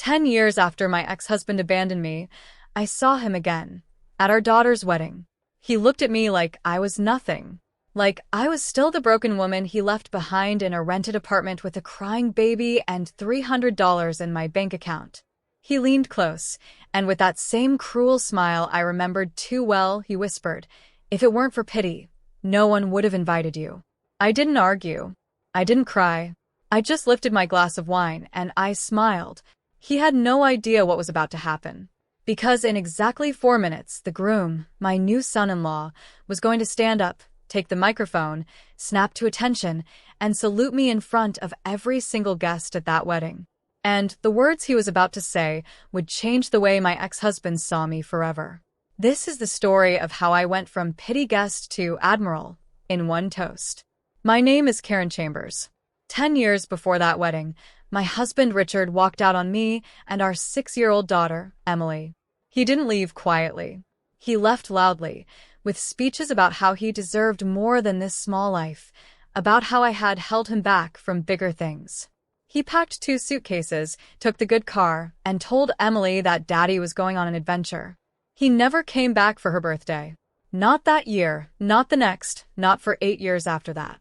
10 years after my ex-husband abandoned me, I saw him again, at our daughter's wedding. He looked at me like I was nothing. Like I was still the broken woman he left behind in a rented apartment with a crying baby and $300 in my bank account. He leaned close, and with that same cruel smile I remembered too well, he whispered, "If it weren't for pity, no one would have invited you." I didn't argue. I didn't cry. I just lifted my glass of wine, and I smiled. He had no idea what was about to happen. Because in exactly 4 minutes, the groom, my new son-in-law, was going to stand up, take the microphone, snap to attention, and salute me in front of every single guest at that wedding. And the words he was about to say would change the way my ex-husband saw me forever. This is the story of how I went from pity guest to Admiral in one toast. My name is Karen Chambers. 10 years before that wedding, my husband Richard walked out on me and our 6-year-old daughter, Emily. He didn't leave quietly. He left loudly, with speeches about how he deserved more than this small life, about how I had held him back from bigger things. He packed 2 suitcases, took the good car, and told Emily that Daddy was going on an adventure. He never came back for her birthday. Not that year, not the next, not for 8 years after that.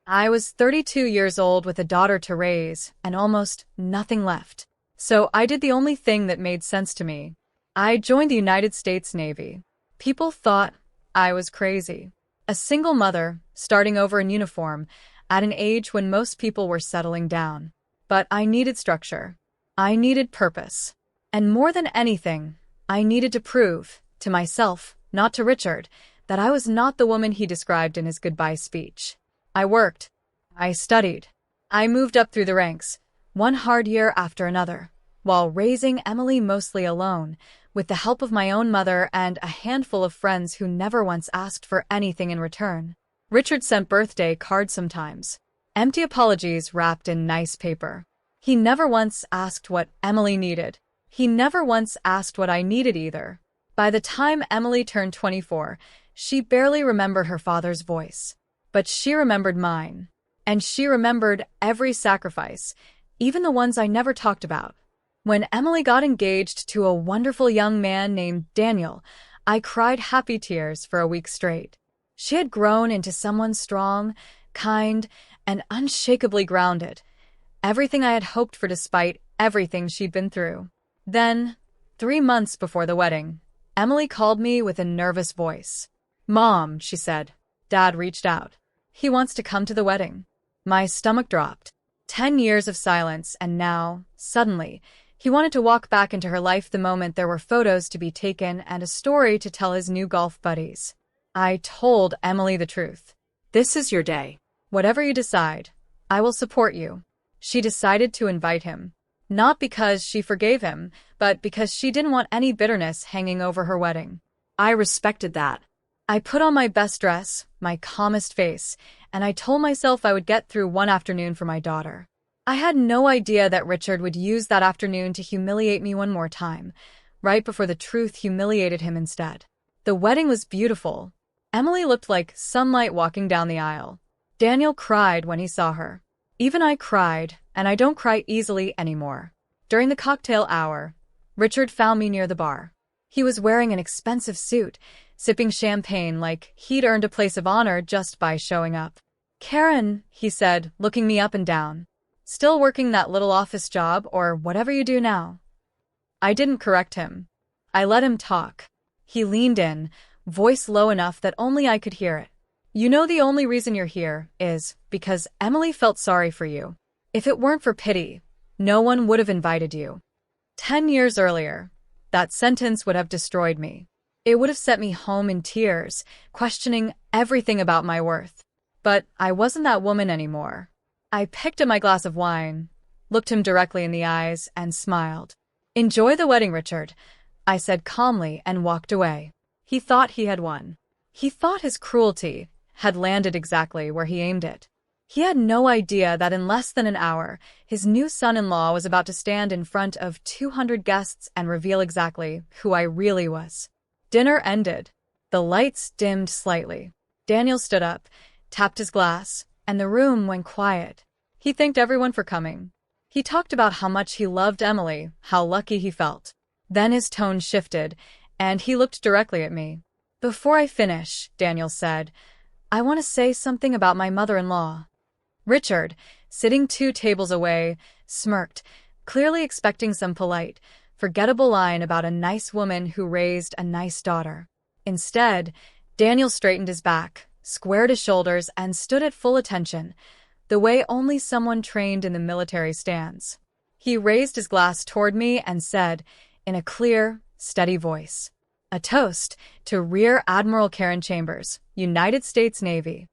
I was 32 years old with a daughter to raise, and almost nothing left. So I did the only thing that made sense to me. I joined the United States Navy. People thought I was crazy. A single mother, starting over in uniform, at an age when most people were settling down. But I needed structure. I needed purpose. And more than anything, I needed to prove, to myself, not to Richard, that I was not the woman he described in his goodbye speech. I worked. I studied. I moved up through the ranks, one hard year after another, while raising Emily mostly alone, with the help of my own mother and a handful of friends who never once asked for anything in return. Richard sent birthday cards sometimes, empty apologies wrapped in nice paper. He never once asked what Emily needed. He never once asked what I needed either. By the time Emily turned 24, she barely remembered her father's voice. But she remembered mine. And she remembered every sacrifice, even the ones I never talked about. When Emily got engaged to a wonderful young man named Daniel, I cried happy tears for a week straight. She had grown into someone strong, kind, and unshakably grounded. Everything I had hoped for despite everything she'd been through. Then, 3 months before the wedding, Emily called me with a nervous voice. "Mom," she said, "Dad reached out. He wants to come to the wedding." My stomach dropped. 10 years of silence, and now, suddenly, he wanted to walk back into her life the moment there were photos to be taken and a story to tell his new golf buddies. I told Emily the truth. "This is your day. Whatever you decide, I will support you." She decided to invite him. Not because she forgave him, but because she didn't want any bitterness hanging over her wedding. I respected that. I put on my best dress, my calmest face, and I told myself I would get through one afternoon for my daughter. I had no idea that Richard would use that afternoon to humiliate me one more time, right before the truth humiliated him instead. The wedding was beautiful. Emily looked like sunlight walking down the aisle. Daniel cried when he saw her. Even I cried, and I don't cry easily anymore. During the cocktail hour, Richard found me near the bar. He was wearing an expensive suit, sipping champagne like he'd earned a place of honor just by showing up. "Karen," he said, looking me up and down. "Still working that little office job or whatever you do now?" I didn't correct him. I let him talk. He leaned in, voice low enough that only I could hear it. "You know the only reason you're here is because Emily felt sorry for you. If it weren't for pity, no one would have invited you." 10 years earlier, that sentence would have destroyed me. It would have sent me home in tears, questioning everything about my worth. But I wasn't that woman anymore. I picked up my glass of wine, looked him directly in the eyes, and smiled. "Enjoy the wedding, Richard," I said calmly and walked away. He thought he had won. He thought his cruelty had landed exactly where he aimed it. He had no idea that in less than an hour, his new son-in-law was about to stand in front of 200 guests and reveal exactly who I really was. Dinner ended. The lights dimmed slightly. Daniel stood up, tapped his glass, and the room went quiet. He thanked everyone for coming. He talked about how much he loved Emily, how lucky he felt. Then his tone shifted, and he looked directly at me. "Before I finish," Daniel said, "I want to say something about my mother-in-law." Richard, sitting 2 tables away, smirked, clearly expecting some polite, forgettable line about a nice woman who raised a nice daughter. Instead, Daniel straightened his back, squared his shoulders, and stood at full attention, the way only someone trained in the military stands. He raised his glass toward me and said, in a clear, steady voice, "A toast to Rear Admiral Karen Chambers, United States Navy."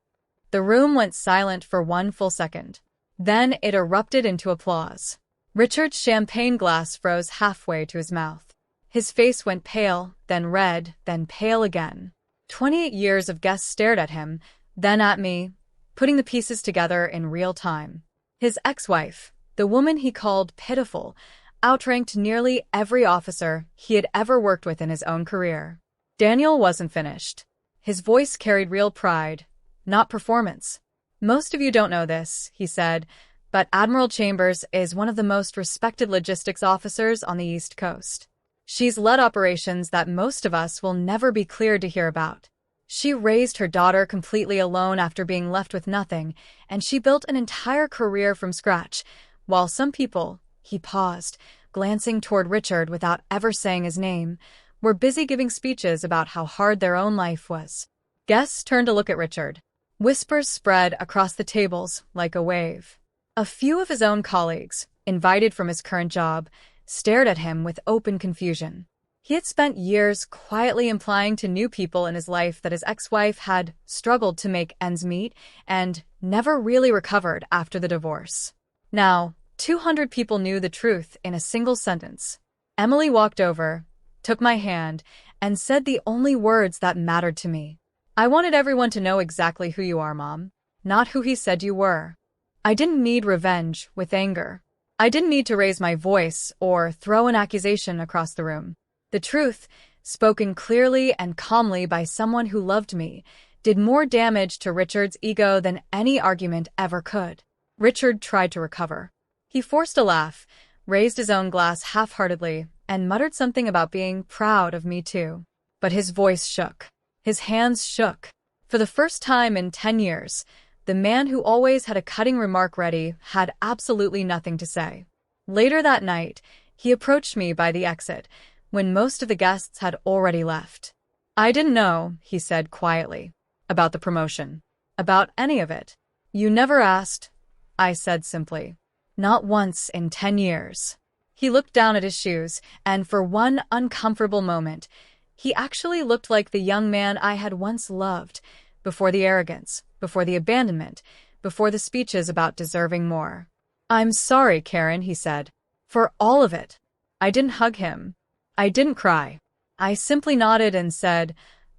The room went silent for 1 full second. Then it erupted into applause. Richard's champagne glass froze halfway to his mouth. His face went pale, then red, then pale again. 28 years of guests stared at him, then at me, putting the pieces together in real time. His ex-wife, the woman he called pitiful, outranked nearly every officer he had ever worked with in his own career. Daniel wasn't finished. His voice carried real pride, not performance. "Most of you don't know this," he said, "but Admiral Chambers is one of the most respected logistics officers on the East Coast. She's led operations that most of us will never be cleared to hear about. She raised her daughter completely alone after being left with nothing, and she built an entire career from scratch, while some people," he paused, glancing toward Richard without ever saying his name, "were busy giving speeches about how hard their own life was." Guests turned to look at Richard. Whispers spread across the tables like a wave. A few of his own colleagues, invited from his current job, stared at him with open confusion. He had spent years quietly implying to new people in his life that his ex-wife had struggled to make ends meet and never really recovered after the divorce. Now, 200 people knew the truth in a single sentence. Emily walked over, took my hand, and said the only words that mattered to me. "I wanted everyone to know exactly who you are, Mom, not who he said you were." I didn't need revenge with anger. I didn't need to raise my voice or throw an accusation across the room. The truth, spoken clearly and calmly by someone who loved me, did more damage to Richard's ego than any argument ever could. Richard tried to recover. He forced a laugh, raised his own glass half-heartedly, and muttered something about being proud of me too. But his voice shook. His hands shook. For the first time in 10 years, the man who always had a cutting remark ready had absolutely nothing to say. Later that night, he approached me by the exit, when most of the guests had already left. "I didn't know," he said quietly, "about the promotion. About any of it. You never asked," I said simply. "Not once in 10 years." He looked down at his shoes, and for one uncomfortable moment, he actually looked like the young man I had once loved, before the arrogance, before the abandonment, before the speeches about deserving more. "I'm sorry, Karen," he said. "For all of it." I didn't hug him. I didn't cry. I simply nodded and said,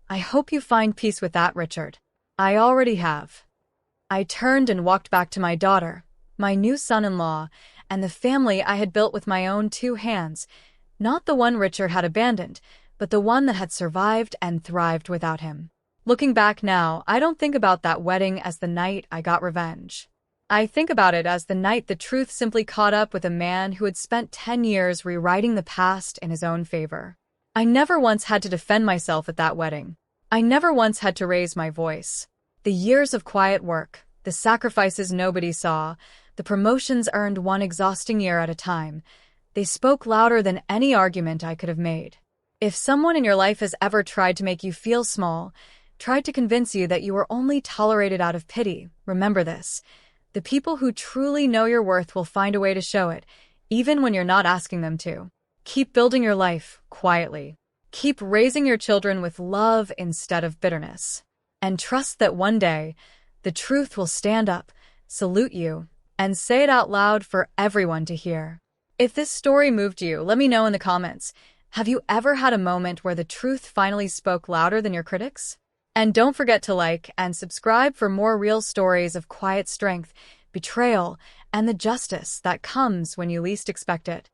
"I hope you find peace with that, Richard. I already have." I turned and walked back to my daughter, my new son-in-law, and the family I had built with my own 2 hands, not the one Richard had abandoned, but the one that had survived and thrived without him. Looking back now, I don't think about that wedding as the night I got revenge. I think about it as the night the truth simply caught up with a man who had spent 10 years rewriting the past in his own favor. I never once had to defend myself at that wedding. I never once had to raise my voice. The years of quiet work, the sacrifices nobody saw, the promotions earned one exhausting year at a time, they spoke louder than any argument I could have made. If someone in your life has ever tried to make you feel small, tried to convince you that you were only tolerated out of pity, remember this. The people who truly know your worth will find a way to show it, even when you're not asking them to. Keep building your life quietly. Keep raising your children with love instead of bitterness. And trust that one day, the truth will stand up, salute you, and say it out loud for everyone to hear. If this story moved you, let me know in the comments. Have you ever had a moment where the truth finally spoke louder than your critics? And don't forget to like and subscribe for more real stories of quiet strength, betrayal, and the justice that comes when you least expect it.